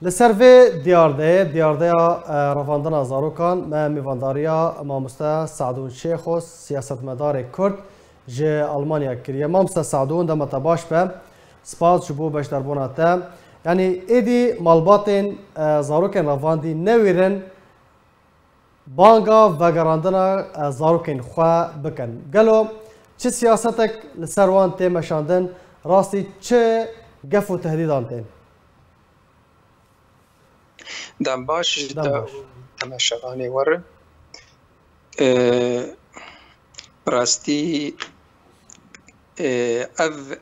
لسروی دیارده رفاندن زاروکان ما میوانداریا مامستا سعدون شیخ و سیاستمدار کرد جه آلمانیا کریه مامستا سعدون دم تباش به سپاس شبو بش دربوناته یعنی ایدی مالباتین زاروکن رفاندی نویرن بانگا و گراندنا زاروکن خواه بکن گلو چه سیاستک لسروان تیمشاندن راستی چه گف و تهدیدان تین دم باش تماشاغاني ور راستی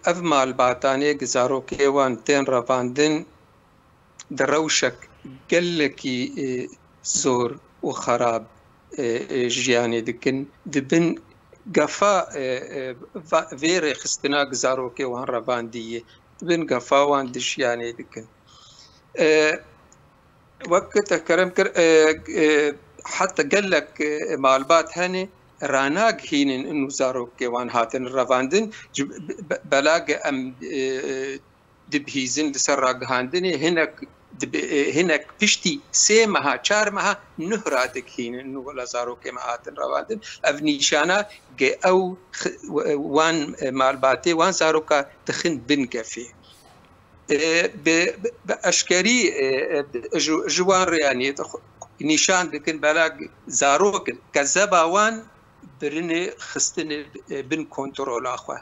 اف مال باتاني گزارو كيوان تين رفاندن دروشك قلكي زور وخراب جياني دكن دبن قفا فيري خستنا گزارو كيوان رفاندية دبن قفا وان دشياني دكن وقت كرم حتى قال لك معلومات هني راناق هين انه زارو كيوان هاتن رفاندن بلاغ ام دبهيزن لسراق هاندني هناك بشتي سيمها چارمها نهرادك هين انه ولا زارو كيما هاتن رفاندن افنيشانا او وان معلوماتي وان زاروكا تخن بنكفي بأشكري جوار يعني نشان دكن بلاغ زاروكن كذباوان برني خستن بن كنترول اخوه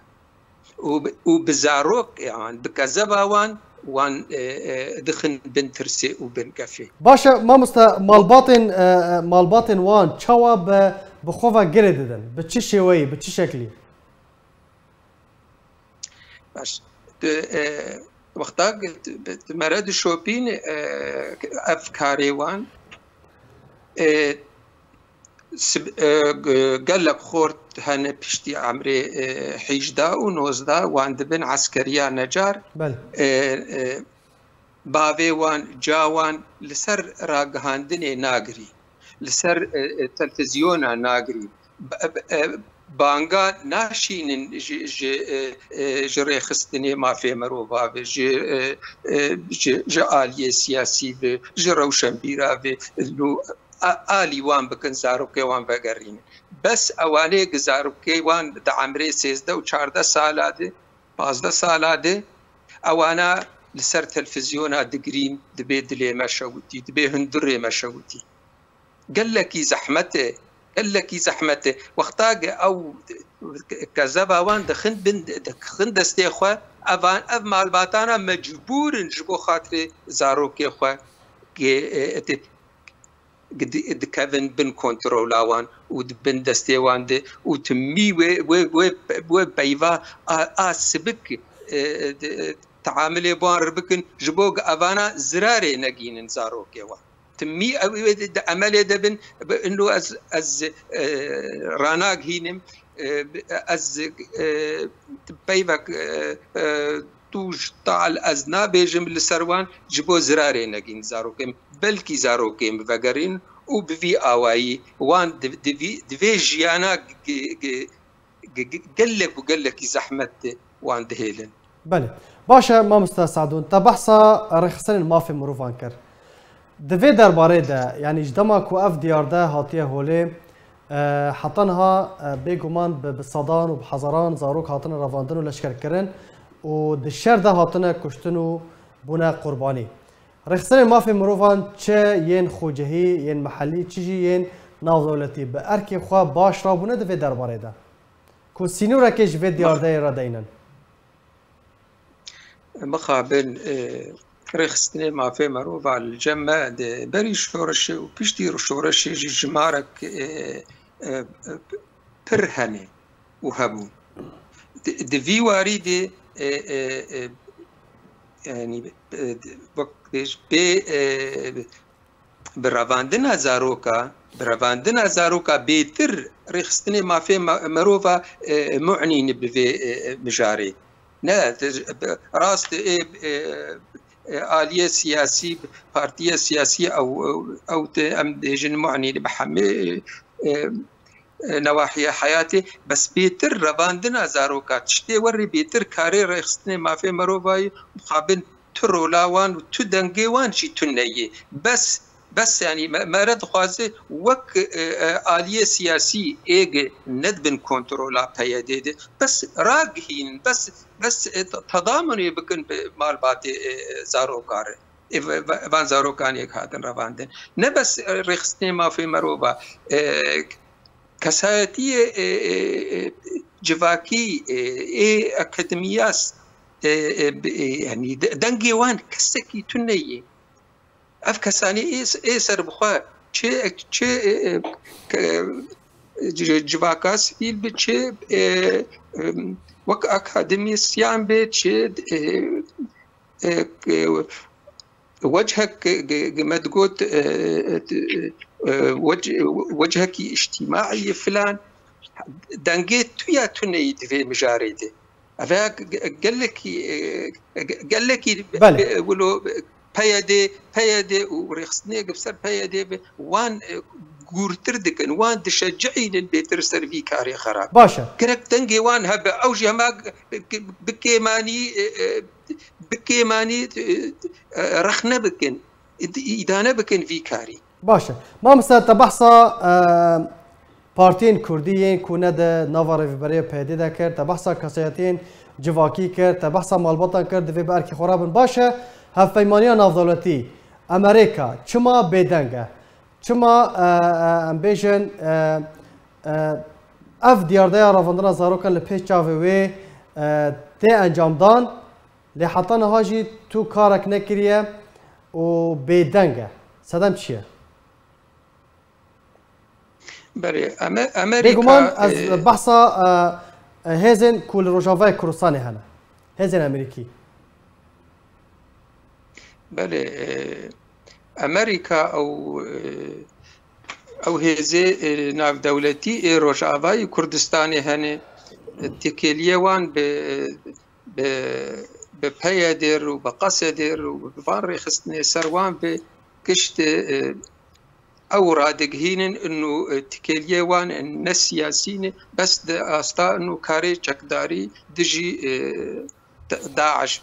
وبزاروك يعني بكذباوان وان دخن بن ترسي وبن كافي باشا ما مال باطن وان تشوا بخوفا جرددن بتشي شوي بتشي شكلي باش وقتا مرد شوبين افكاري وان قال لك خورت هنا بشتي عمري 11 و 19 وان دبن عسكريا نجار باوي وان جاوان لسر راقهاندني ناقري لسر تلفزيونا ناقري بانگا ناشین جری خستنی ما في مروفا ج آلیه سیاسی به ج روشن بیرا به لو آلی وان بکن زاروکی وان بگرین بس اوانه گزاروکی وان د عمره 13 و 14 سالاده 15 سالاده اوانا لسر تلفزيونا دقريم دبي دلي مشوتي دبي هندري مشوتي قال لك زحمته قال لك زحمته وقتاق او كذبا وان دخن دستي خو افان اف مال باتانا مجبور نجبو خاطري زاروكي خو قد كيفن بن كنترول وان ودبن دستي وان دي وتمي و بيفا اسبك تعاملي بوان بكن جبوق افانا زراري نجين زاروكي وان تمي عملي دبن انه از راناق هينم از بيفك توج طال ازنا بيجم لسروان جبو زراري نجين زاروكي بلكي زاروكي مفقرين وبفي اواي وان دفي جيانا قال لك زحمت وان دهيلن بله باشه ما مستسعدون تبحثا رخصن ما في مروفان كر دفي درباره ده يعني جدما كو اف ديار ده هاتيه هولي حطنها بيجومان بصدان وبحزران زاروك هاتن رفاندن ولشكر كرن ودشر ده هاتن كشتنو بنا قرباني رخصن ما في مروفان چه ين خوجهي ين محلي چيجي ين ناو دولتي بأركي خوا باش رابونه دفي درباره ده كو سينو ركيش في ديار ده را دينن مقابل رخصتني ما في معروف على الجمع بري شورش وبيشتي شورش جمارك برهني وهبو دفي واردي يعني وقتش برافاندنا زاروكا بيتر رخصتني ما في معروف معني بفي مجاري لا راست آلية سياسية بارتية سياسية أو أم جن معني بحمي نواحي حياتي بس بيتر رفاندنا زاروكا تشتي وري بيتر كاري رخصتني ما في مروفاي مقابل ترولاوان و تو دنگوان شي تنيي بس يعني مرد خوازه وك آلية سياسي ايج ندبن كنترولا بيديد بس راقهين بس تضامن بكن مال باتي زاروكار وان زاروكان يك هاتن رواندن نه بس رخصتي ما في مروبا كساتي جواكي اكاديمياس يعني دنگوان كسكي تنيي اف کسانی سر بخوا چه جواکاس فیل به چه وک اکادمیسیان به چه وجهك مدقوت وجهك اجتماعي فلان دنجيت تويا تنيد في مجاريده افا قال لك ولو پيدي ورخصني قبسر پيدي وان قورتر دكن وان تشجعين البيتر سرفي كاري خراب باشا كرك تنجي وان هبا اوجه ما بكيماني رخنا بكن إدانة بكن في كاري باشا ما مسا تبحثا بارتين كرديين كوند نوار في بريه پيدي دا كر تبحثا كسياتين جواكي كر تبحثا مالبطان كر دفي باركي خرابن باشا هفيمانيا نافدولتي امريكا چما بيدنگه چما امبيشن اف دياردايا رافندنا زاروكا لپيش چاوي تي انجام دان لحطنا هاجي تو كارك نكريه و بيدنگه صدام چيه بري امريكا بيگومان از بحثا هزن كول روجافاي كروساني هنا هزن امريكي بله امريكا او هزي ناف دولتي روجافاي كردستاني هني تكيليوان بپیدر و بقصدر و بفان رخصتني سروان بكشت او رادقهين انه تكيليوان النسياسين بس استا انه كاري چكداري دجي داعش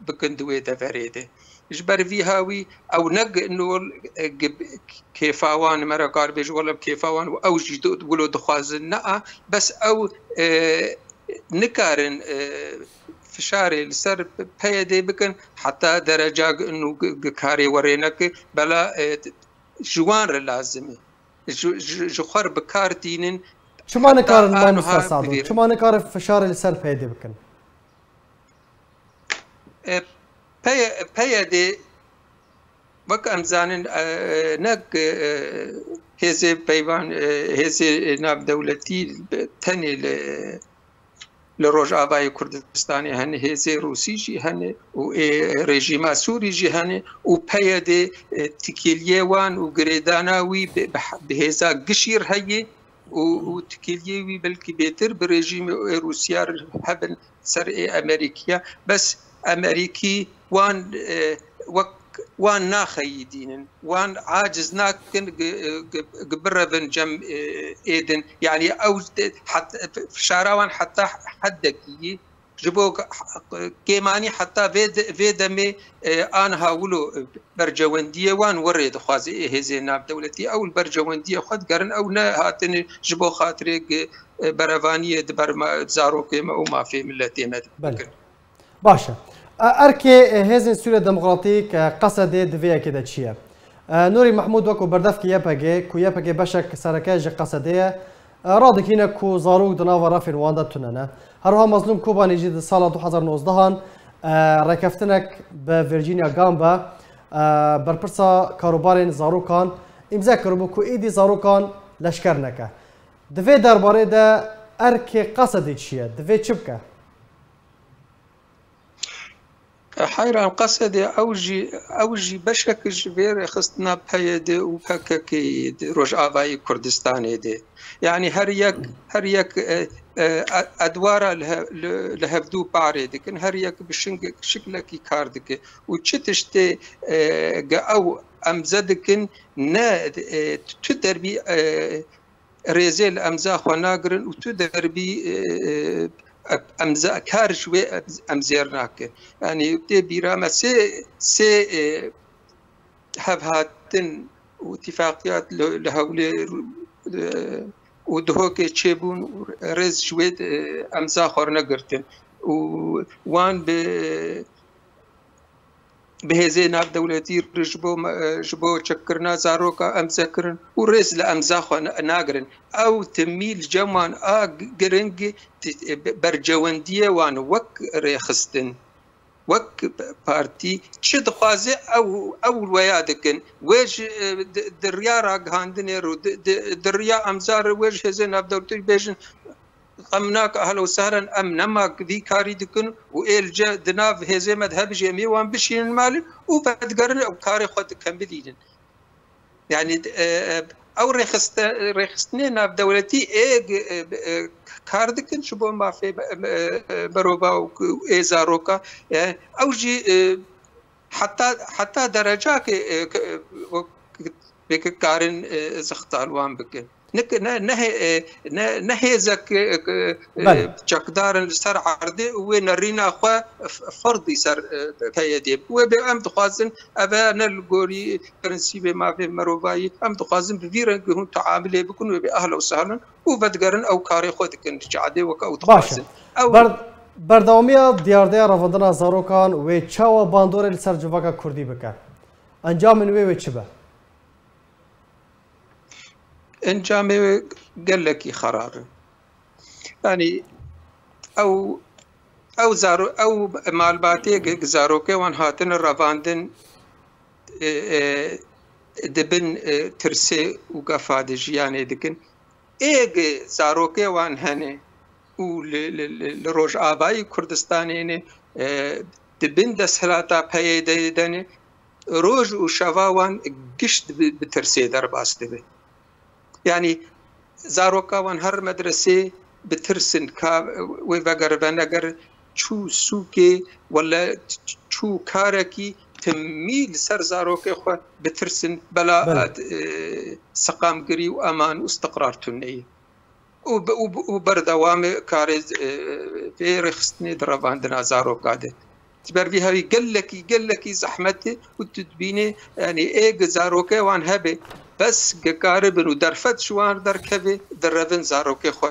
بكندوي دفريده جبر في هاوي او نق انه كيفاوان مرة قاربيج ولا كيفاوان او جدود ولو دخوازن بس او نكارن فشاري لسر بيدي بكن حتى درجة انه كاري ورينك بلا جوان لازمه جخر بكار دينن شو ما نكار ما مستصعدون شو ما نكار فشاري لسر بيدي بكن بيدي وك امزانن نك هزي بيوان هزي ناب دولتي تاني لروجافاي كردستاني هن هزي روسي جي هن و ريجيما سوري جي هن و بيدي تكيليوان و غريداناوي بهزا قشير هي و تكيليوي بلكي بيتر بريجيم روسيا هبن سر امريكيا بس امريكي وان ناخيدين وان عاجز ناكن قبربن جم ايدن يعني او حتى في شاراوان حتى حدكي جبوك كيماني حتى فيدمي انها ولو برجونديه وان وريد خوازي هزي ناب دولتي او البرجونديه خد قرن او نا هاتن جبو خاطري برفانيه دبر زاروكي ما في ملتين باشا اركي هزن سوريا ديمقراطيك قصد دفيا كده تشيا نوري محمود وكو بردفك ياباجي كو ياباجي بشك سركاج قصديه رادك هنا كو زاروك دناوا رافين واندا تنانا هروها مظلوم كوبا نجي سال 2019 ركفتنك بفرجينيا غامبا برپرسا كاروبارين زاروكان امضا كربو كو ايدي زاروكان لشكرنكا دفي درباره ده اركي قصد تشيا دفي تشبكه حيران قصدي اوجي بشك جبير خصنا بهيدي وكاكي روجافاي كردستاني دي يعني هريك ادوار لهفدو باريد كن هريك بشنك شكلك كاردك وتشتشتي او امزدكن نا تدربي ريزيل امزا خناغرن وتدربي امزا کار شوی امزیر ناکه یعنی تی بیرام سه هاتن و اتفاقیات لهوله و دهوك تشيبون رز شويد امزا خورنا قرتن وان بهزي ناب دولتي جبو تشكرنا زاروكا امزكرن ورز لامزا خو ناقرن او تميل جمان قرنج برجونديه وان وك ريخستن وك بارتي شد خوازي او ويادكن ويش دريا راغاندنيرو دريا امزار ويش هزن ابدولتي بيجن قمناك اهلا وسهلا ام نماك ذي كاري دكن ويلجا دناف هزي مذهب جميع وان بشين المال وفدقرن او كاري خود كمبليدن يعني او ريخستني ناف دولتي كاردكن شبو ما في بروبا وإزاروكا أو جي حتى درجة بك كارن زختال وان بك نهي زك جقدار سر عرضي ونرينا خو فرضي سر كيدي وبأم تخازن أبانا الجوري برنسيب ما في مروباي أم تخازن بفيرن هون تعامله بكون بأهل وسهلا وبدقرن أو كاري خودك نرجعدي وكأو تخازن أو بردومية ديارديا رفضنا زاروكان وتشاو باندور السر جواكا كردي بكا أنجام من ويتشبه انجامي قال لك خرار يعني او زارو او مالباتي زاروكي وان هاتن الرافاندن دبن ترسي وقفادج يعني دكن ايج زاروكي وان هني و لروج آبای کردستانی دبن دسهلاتا پیدایدنی روج و شواوان گشت بترسي درباسته به يعني زاروكا وان هر مدرسة بترسن كا ويفجر بنجر شو سوكي ولا شو كاركي تميل سر زاروكا خو بترسن بلا سقام قري وأمان واستقرار تنية وبردوام كارز في رخصتني درب عندنا زاروكا ده تبر بيها يقول لك زحمتي وتدبيني يعني ايه زاروكا وان هبه بس قارب ودرفت شوان دركبه درفن زاروكي خو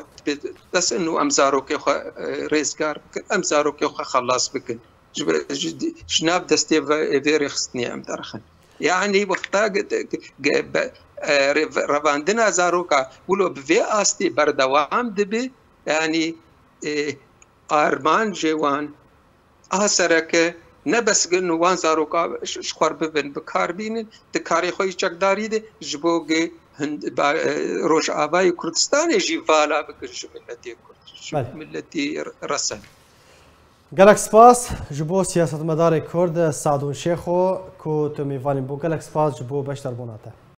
بس انه ام زاروكي خو ريزقار ام زاروكي خو خلاص بكن جناب دستي فيري خصني ام درخن يعني وقتا رواندنا زاروكا ولو بفي استي بردوام دبي يعني ارمان جوان اسرك نبس قلنا وان زاروكا شخور ببن بكاربين دكاري خوي چقداري دي جبوغي هند روش آبای كردستان يجي فالا بكش ملتي كرد ملتي رسن گلک سپاس جبو سیاست مدار کرد سعدون شیخو کو تو میوانیم بو گلک سپاس جبو بشتر بوناته